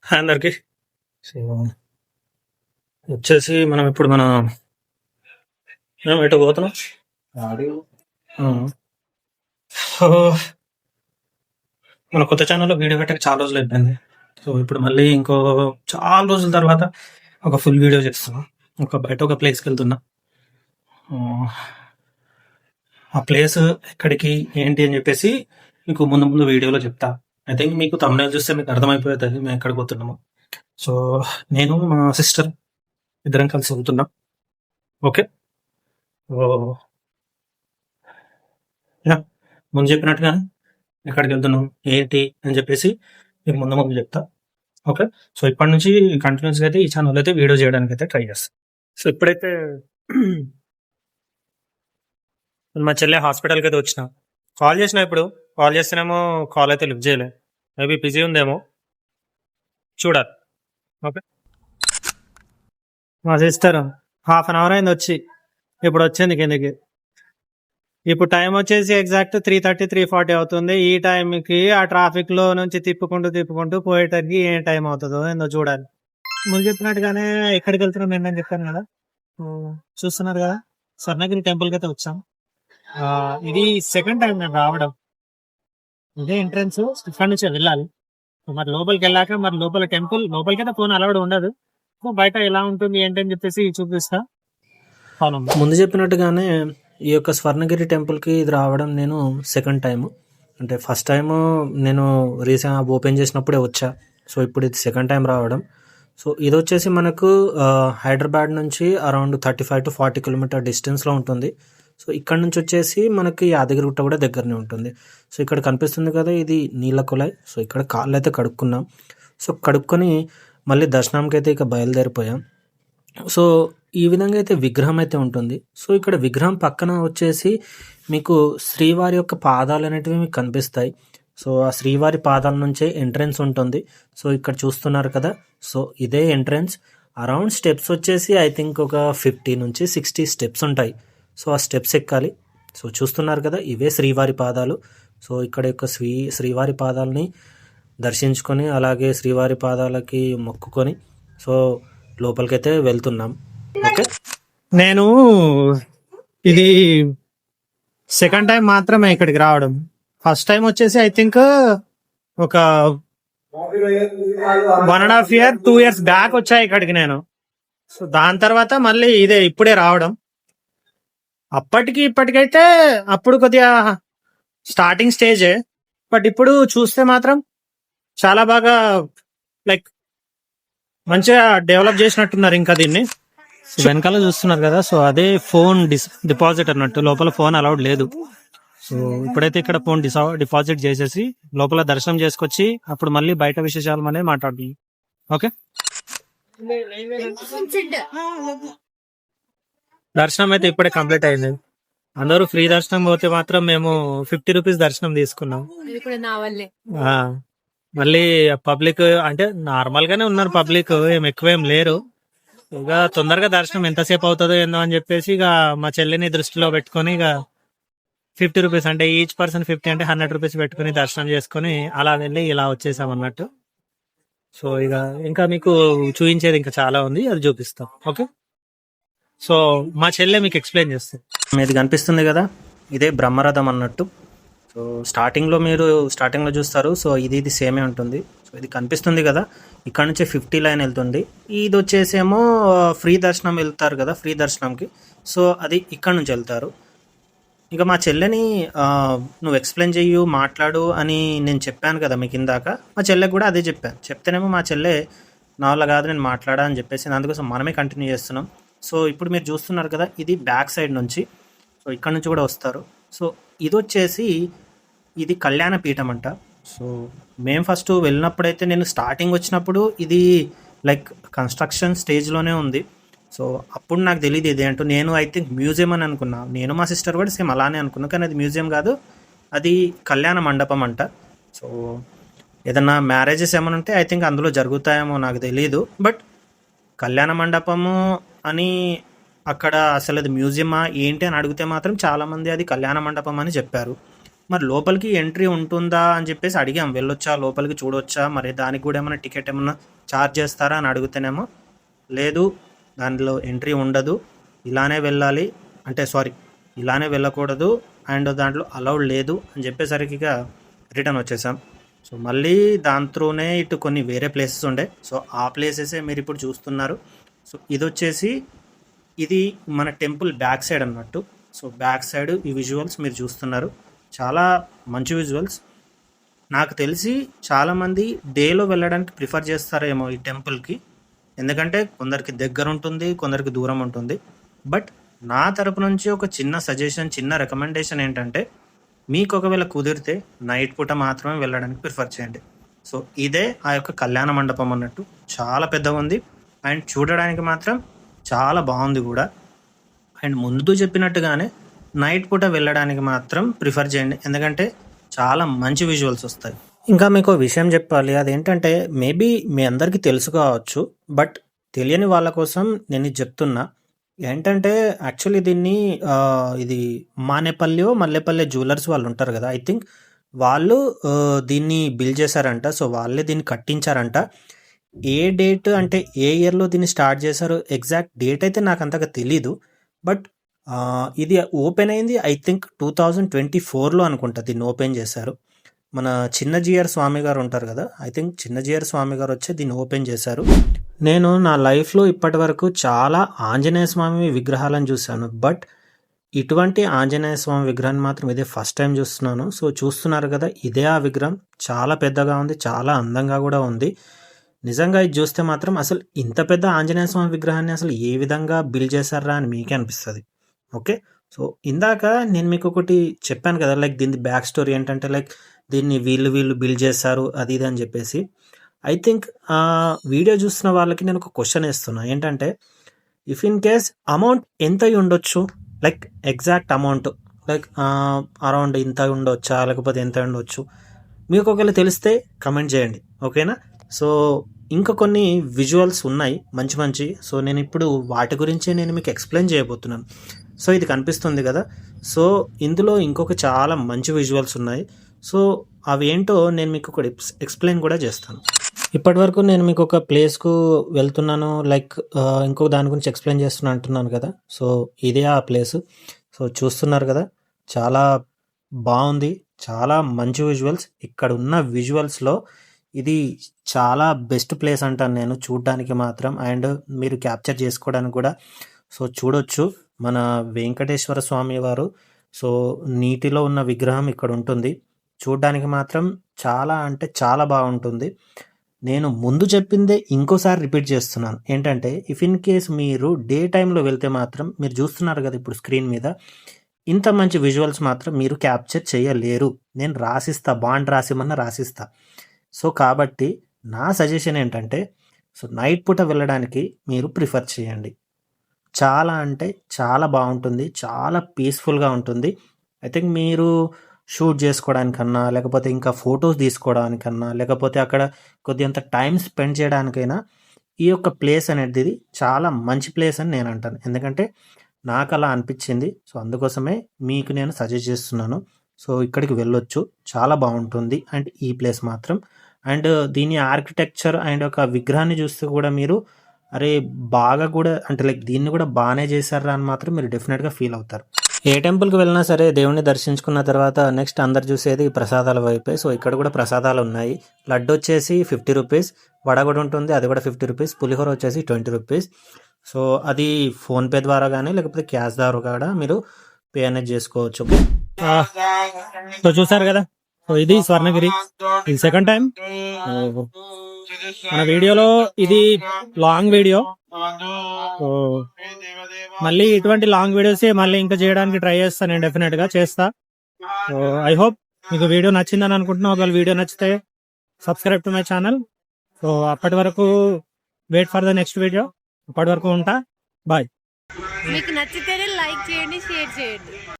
Hi అందరికి. So వచ్చేసి మనం ఎటు పోతున్నాం. సో మన కొత్త ఛానల్లో వీడియో పెట్టక చాలా రోజులు అయిపోయింది. సో ఇప్పుడు మళ్ళీ ఇంకో చాలా రోజుల తర్వాత ఒక ఫుల్ వీడియో చేస్తున్నాం. బయట ఒక ప్లేస్కి వెళ్తున్నా. ఆ ప్లేస్ ఎక్కడికి ఏంటి అని చెప్పేసి మీకు ముందు వీడియోలో చెప్తా. ఐ థింక్ మీకు తమిళ చూస్తే మీకు అర్థమైపోతుంది మేము ఎక్కడికి పోతున్నాము. సో నేను మా సిస్టర్ ఇద్దరం కలిసి వెళ్తున్నాం. ఓకే. ముందు చెప్పినట్టుగా ఎక్కడికి వెళ్తున్నాం ఏంటి అని చెప్పేసి మీకు ముందు చెప్తా. ఓకే. సో ఇప్పటి నుంచి కంటిన్యూస్గా అయితే ఈ ఛానల్ అయితే వీడియో చేయడానికి అయితే ట్రై చేస్తాను. సో ఇప్పుడైతే మా చెల్లె హాస్పిటల్కి అయితే వచ్చిన. కాల్ చేస్తేనేమో కాల్ అయితే లిఫ్ట్ చేయలే. మేబీ బిజీ ఉందేమో చూడాలి. ఓకే. మా సిస్టర్ హాఫ్ అన్ అవర్ అయింది వచ్చి, ఇప్పుడు వచ్చింది కిందకి. ఇప్పుడు టైం వచ్చేసి ఎగ్జాక్ట్ 3:30 3:40 అవుతుంది. ఈ టైంకి ఆ ట్రాఫిక్ లో నుంచి తిప్పుకుంటూ పోయేటరికి ఏం టైం అవుతుందో ఏందో చూడాలి. ముందు చెప్పినట్టుగానే ఎక్కడికి వెళ్తున్నాం ఏంటని చెప్పాను కదా. చూస్తున్నారు కదా, స్వర్ణగిరి టెంపుల్కి అయితే వచ్చాం. ఇది సెకండ్ టైం నేను రావడం. ఇదే ఎంట్రన్స్, ఇక్కడ నుంచి వెళ్ళాలి. మరి లోపలికి వెళ్ళాక మరి లోపల టెంపుల్ లోపలికి అయితే ఫోన్ అలౌడ్ ఉండదు. బయట ఎలా ఉంటుంది ఏంటని చెప్పేసి చూపిస్తా. ముందు చెప్పినట్టుగానే ఈ యొక్క స్వర్ణగిరి టెంపుల్కి ఇది రావడం నేను సెకండ్ టైము. అంటే ఫస్ట్ టైము నేను రీసెంట్ ఓపెన్ చేసినప్పుడే వచ్చా. సో ఇప్పుడు ఇది సెకండ్ టైం రావడం. సో ఇది వచ్చేసి మనకు హైదరాబాద్ నుంచి అరౌండ్ 35 to 40 కిలోమీటర్ డిస్టెన్స్లో ఉంటుంది. సో ఇక్కడ నుంచి వచ్చేసి మనకి యాదగిరిగుట్ట కూడా దగ్గరనే ఉంటుంది. సో ఇక్కడ కనిపిస్తుంది కదా, ఇది నీళ్ళ కుళాయి. సో ఇక్కడ కాళ్ళు అయితే కడుక్కున్నాం. సో కడుక్కొని మళ్ళీ దర్శనంకి అయితే ఇక బయలుదేరిపోయాం. సో ఈ విధంగా అయితే విగ్రహం అయితే ఉంటుంది. సో ఇక్కడ విగ్రహం పక్కన వచ్చేసి మీకు శ్రీవారి యొక్క పాదాలు అనేటివి మీకు కనిపిస్తాయి. సో ఆ శ్రీవారి పాదాల నుంచే ఎంట్రన్స్ ఉంటుంది. సో ఇక్కడ చూస్తున్నారు కదా, సో ఇదే ఎంట్రన్స్. అరౌండ్ స్టెప్స్ వచ్చేసి ఐ థింక్ ఒక 50 నుంచి 60 స్టెప్స్ ఉంటాయి. సో ఆ స్టెప్స్ ఎక్కాలి. సో చూస్తున్నారు కదా, ఇవే శ్రీవారి పాదాలు. సో ఇక్కడ యొక్క శ్రీవారి పాదాలని దర్శించుకొని అలాగే శ్రీవారి పాదాలకి మొక్కుకొని సో లోపలికైతే వెళ్తున్నాం. ఓకే. నేను ఇది సెకండ్ టైం మాత్రమే ఇక్కడికి రావడం. ఫస్ట్ టైం వచ్చేసి ఐ థింక్ ఒక 1.5 year 2 years బ్యాక్ వచ్చాయి ఇక్కడికి నేను. సో దాని తర్వాత మళ్ళీ ఇదే ఇప్పుడే రావడం. అప్పటికి ఇప్పటికైతే అప్పుడు కొద్దిగా స్టార్టింగ్ స్టేజే, బట్ ఇప్పుడు చూస్తే మాత్రం చాలా బాగా లైక్ మంచిగా డెవలప్ చేసినట్టున్నారు ఇంకా దీన్ని. వెనకాల చూస్తున్నారు కదా, సో అదే ఫోన్ డిపాజిట్ అన్నట్టు. లోపల ఫోన్ అలౌడ్ లేదు. సో ఇప్పుడైతే ఇక్కడ ఫోన్ డిపాజిట్ చేసేసి లోపల దర్శనం చేసుకొచ్చి అప్పుడు మళ్ళీ బయట విశేషాలు అనేది మాట్లాడుతుంది. ఓకే. దర్శనం అయితే ఇప్పుడే కంప్లీట్ అయింది. అందరూ ఫ్రీ దర్శనం పోతే మాత్రం మేము 50 రూపీస్ దర్శనం తీసుకున్నాం. మళ్ళీ పబ్లిక్ అంటే నార్మల్ గానే ఉన్నారు, పబ్లిక్ ఏం ఎక్కువేం లేరు. ఇక తొందరగా దర్శనం ఎంతసేపు అవుతుందో ఏందో అని చెప్పేసి ఇక మా చెల్లిని దృష్టిలో పెట్టుకొని ఇక 50 రూపీస్ అంటే ఈచ్ పర్సన్ 50 అంటే 100 రూపీస్ పెట్టుకుని దర్శనం చేసుకుని అలా వెళ్ళి ఇలా వచ్చేసాం అన్నట్టు. సో ఇక ఇంకా మీకు చూపించేది ఇంకా చాలా ఉంది, అది చూపిస్తాం. ఓకే. సో మా చెల్లె మీకు ఎక్స్ప్లెయిన్ చేస్తాం. ఇది కనిపిస్తుంది కదా, ఇదే బ్రహ్మరథం అన్నట్టు. సో స్టార్టింగ్లో చూస్తారు. సో ఇది సేమే ఉంటుంది. సో ఇది కనిపిస్తుంది కదా, ఇక్కడ నుంచి 50 లైన్ వెళ్తుంది. ఇది వచ్చేసేమో ఫ్రీ దర్శనం వెళ్తారు కదా, ఫ్రీ దర్శనంకి. సో అది ఇక్కడ నుంచి వెళ్తారు. ఇక మా చెల్లెని నువ్వు ఎక్స్ప్లెయిన్ చెయ్యు, మాట్లాడు అని నేను చెప్పాను కదా మీకు ఇందాక. మా చెల్లెకి కూడా అదే చెప్తేనేమో మా చెల్లె నా వల్ల కాదు నేను మాట్లాడా అని చెప్పేసి అందుకోసం మనమే కంటిన్యూ చేస్తున్నాం. సో ఇప్పుడు మీరు చూస్తున్నారు కదా, ఇది బ్యాక్ సైడ్ నుంచి. సో ఇక్కడ నుంచి కూడా వస్తారు. సో ఇది వచ్చేసి ఇది కళ్యాణ పీఠం అంట. సో మేము ఫస్ట్ వెళ్ళినప్పుడైతే నేను స్టార్టింగ్ వచ్చినప్పుడు ఇది లైక్ కన్స్ట్రక్షన్ స్టేజ్లోనే ఉంది. సో అప్పుడు నాకు తెలియదు ఇది అంటూ. నేను ఐ థింక్ మ్యూజియం అని అనుకున్నా. నేను మా సిస్టర్ కూడా సేమ్ అలానే అనుకున్నా, కానీ అది మ్యూజియం కాదు, అది కళ్యాణ మండపం అంట. సో ఏదన్నా మ్యారేజెస్ ఏమైనా ఉంటే ఐ థింక్ అందులో జరుగుతాయేమో, నాకు తెలియదు. బట్ కళ్యాణ మండపము అని అక్కడ అసలు అది మ్యూజియమా ఏంటి అని అడిగితే మాత్రం చాలామంది అది కళ్యాణ మండపం అని చెప్పారు. మరి లోపలికి ఎంట్రీ ఉంటుందా అని చెప్పేసి అడిగాం, వెళ్ళొచ్చా లోపలికి చూడొచ్చా, మరి దానికి కూడా ఏమైనా టికెట్ ఏమన్నా ఛార్జ్ చేస్తారా అని అడుగుతేనేమో లేదు దానిలో ఎంట్రీ ఉండదు, ఇలానే వెళ్ళాలి అంటే ఇలానే వెళ్ళకూడదు అండ్ దాంట్లో అలౌడ్ లేదు అని చెప్పేసరికి ఇక రిటర్న్ వచ్చేసాం. సో మళ్ళీ దాని త్రూనే ఇటు కొన్ని వేరే ప్లేసెస్ ఉండే, సో ఆ ప్లేసెసే మీరు ఇప్పుడు చూస్తున్నారు. సో ఇది వచ్చేసి ఇది మన టెంపుల్ బ్యాక్ సైడ్ అన్నట్టు. సో బ్యాక్ సైడ్ ఈ విజువల్స్ మీరు చూస్తున్నారు, చాలా మంచి విజువల్స్. నాకు తెలిసి చాలామంది డేలో వెళ్ళడానికి ప్రిఫర్ చేస్తారేమో ఈ టెంపుల్కి, ఎందుకంటే కొందరికి దగ్గర ఉంటుంది, కొందరికి దూరం ఉంటుంది. బట్ నా తరపు నుంచి ఒక చిన్న సజెషన్, చిన్న రికమెండేషన్ ఏంటంటే మీకు ఒకవేళ కుదిరితే నైట్ పూట మాత్రమే వెళ్ళడానికి ప్రిఫర్ చేయండి. సో ఇదే ఆ యొక్క కళ్యాణ మండపం అన్నట్టు, చాలా పెద్దగా ఉంది అండ్ చూడడానికి మాత్రం చాలా బాగుంది కూడా. అండ్ ముందు చెప్పినట్టుగానే నైట్ పూట వెళ్ళడానికి మాత్రం ప్రిఫర్ చేయండి, ఎందుకంటే చాలా మంచి విజువల్స్ వస్తాయి. ఇంకా మీకు విషయం చెప్పాలి, అదేంటంటే మేబీ మీ అందరికీ తెలుసు కావచ్చు, బట్ తెలియని వాళ్ళ కోసం నేను ఇది చెప్తున్నా. ఏంటంటే యాక్చువల్లీ దీన్ని ఇది మల్లెపల్లి జ్యువెలర్స్ వాళ్ళు ఉంటారు కదా, ఐ థింక్ వాళ్ళు దీన్ని బిల్డ్ చేశారంట. సో వాళ్ళే దీన్ని కట్టించారంట. ఏ డేట్ అంటే ఏ ఇయర్లో దీన్ని స్టార్ట్ చేశారో ఎగ్జాక్ట్ డేట్ అయితే నాకు అంతగా తెలీదు. బట్ ఇది ఓపెన్ అయింది ఐ థింక్ 2024లో అనుకుంటా దీన్ని ఓపెన్ చేశారు. మన చిన్నజీఆర్ స్వామి గారు ఉంటారు కదా, ఐ థింక్ చిన్నజీఆర్ స్వామి గారు వచ్చి దీన్ని ఓపెన్ చేశారు. నేను నా లైఫ్లో ఇప్పటి వరకు చాలా ఆంజనేయ స్వామి విగ్రహాలను చూశాను, బట్ ఇటువంటి ఆంజనేయ స్వామి విగ్రహాన్ని మాత్రం ఇదే ఫస్ట్ టైం చూస్తున్నాను. సో చూస్తున్నారు కదా, ఇదే ఆ విగ్రహం, చాలా పెద్దగా ఉంది, చాలా అందంగా కూడా ఉంది. నిజంగా ఇది చూస్తే మాత్రం అసలు ఇంత పెద్ద ఆంజనేయ స్వామి విగ్రహాన్ని అసలు ఏ విధంగా బిల్డ్ చేశారా అని మీకే అనిపిస్తుంది. ఓకే, సో ఇందాక నేను మీకు ఒకటి చెప్పాను కదా, లైక్ దీని బ్యాక్ స్టోరీ ఏంటంటే లైక్ దీన్ని వీళ్ళు బిల్డ్ చేశారు అది ఇది అని చెప్పేసి. ఐ థింక్ వీడియో చూస్తున్న వాళ్ళకి నేను ఒక క్వశ్చన్ వేస్తున్నా, ఏంటంటే ఇఫ్ ఇన్ కేస్ అమౌంట్ ఎంత అయి ఉండొచ్చు, like exact amount like around ఇంత ఉండొచ్చా లేకపోతే ఎంత ఉండొచ్చు, మీకు ఒకవేళ తెలిస్తే కమెంట్ చేయండి, ఓకేనా. సో ఇంకా కొన్ని విజువల్స్ ఉన్నాయి మంచి. సో నేను ఇప్పుడు వాటి గురించి నేను మీకు ఎక్స్ప్లెయిన్ చేయబోతున్నాను. సో ఇది కనిపిస్తుంది కదా, సో ఇందులో ఇంకొక చాలా మంచి విజువల్స్ ఉన్నాయి. సో అవి ఏంటో నేను మీకు ఒక ఎక్స్ప్లెయిన్ కూడా చేస్తాను. ఇప్పటి వరకు నేను మీకు ఒక ప్లేస్కు వెళ్తున్నాను, లైక్ ఇంకొక దాని గురించి ఎక్స్ప్లెయిన్ చేస్తున్నా అంటున్నాను కదా. సో ఇదే ఆ ప్లేస్. సో చూస్తున్నారు కదా, చాలా బాగుంది, చాలా మంచి విజువల్స్. ఇక్కడ ఉన్న విజువల్స్లో ఇది చాలా బెస్ట్ ప్లేస్ అంటాను నేను చూడడానికి మాత్రం, అండ్ మీరు క్యాప్చర్ చేసుకోవడానికి కూడా. సో చూడొచ్చు మన వెంకటేశ్వర స్వామి వారు, సో నీటిలో ఉన్న విగ్రహం ఇక్కడ ఉంటుంది. చూడడానికి మాత్రం చాలా అంటే చాలా బాగుంటుంది. నేను ముందు చెప్పిందే ఇంకోసారి రిపీట్ చేస్తున్నాను, ఏంటంటే ఇఫ్ ఇన్ కేస్ మీరు డే టైంలో వెళ్తే మాత్రం మీరు చూస్తున్నారు కదా ఇప్పుడు స్క్రీన్ మీద, ఇంత మంచి విజువల్స్ మాత్రం మీరు క్యాప్చర్ చేయలేరు. నేను రాసిస్తా, బాండ్ రాసిస్తా. సో కాబట్టి నా సజెషన్ ఏంటంటే, సో నైట్ పూట వెళ్ళడానికి మీరు ప్రిఫర్ చేయండి. చాలా అంటే చాలా బాగుంటుంది, చాలా పీస్ఫుల్గా ఉంటుంది. ఐ థింక్ మీరు షూట్ చేసుకోవడానికన్నా లేకపోతే ఇంకా ఫొటోస్ తీసుకోవడానికన్నా లేకపోతే అక్కడ కొద్దిగంత టైం స్పెండ్ చేయడానికైనా ఈ యొక్క ప్లేస్ అనేది చాలా మంచి ప్లేస్ అని నేను అంటాను, ఎందుకంటే నాకు అలా అనిపించింది. సో అందుకోసమే మీకు నేను సజెస్ట్ చేస్తున్నాను. సో ఇక్కడికి వెళ్ళొచ్చు, చాలా బాగుంటుంది అండ్ ఈ ప్లేస్ మాత్రం. అండ్ దీని ఆర్కిటెక్చర్ అండ్ ఒక విగ్రహాన్ని చూస్తే కూడా మీరు అరే బాగా కూడా అంటే లైక్ దీన్ని కూడా బాగానే చేశారా అని మాత్రం మీరు డెఫినెట్గా ఫీల్ అవుతారు. ఏ టెంపుల్కి వెళ్ళినా సరే దేవుణ్ణి దర్శించుకున్న తర్వాత నెక్స్ట్ అందరు చూసేది ప్రసాదాల వైపే. సో ఇక్కడ కూడా ప్రసాదాలు ఉన్నాయి. లడ్డు వచ్చేసి 50 రూపీస్, వడ కూడా ఉంటుంది, అది కూడా 50 రూపీస్, పులిహోర వచ్చేసి 20 రూపీస్. సో అది ఫోన్పే ద్వారా కానీ లేకపోతే క్యాష్ ద్వారా కూడా మీరు పే అనేది చేసుకోవచ్చు. సో చూసారు కదా, సో ఇది స్వర్ణగిరి, ఇది సెకండ్ టైం మన వీడియోలో, ఇది లాంగ్ వీడియో. మళ్ళీ ఇటువంటి లాంగ్ వీడియోస్ మళ్ళీ ఇంకా చేయడానికి ట్రై చేస్తాను, నేను డెఫినెట్ గా చేస్తా. ఐ హోప్ మీకు వీడియో నచ్చిందని అనుకుంటున్నా. ఒకవేళ వీడియో నచ్చితే subscribe to my channel. So అప్పటి వరకు wait for the next video. అప్పటి వరకు ఉంటా, బాయ్. మీకు నచ్చితేనే లైక్ చేయండి, షేర్ చేయండి.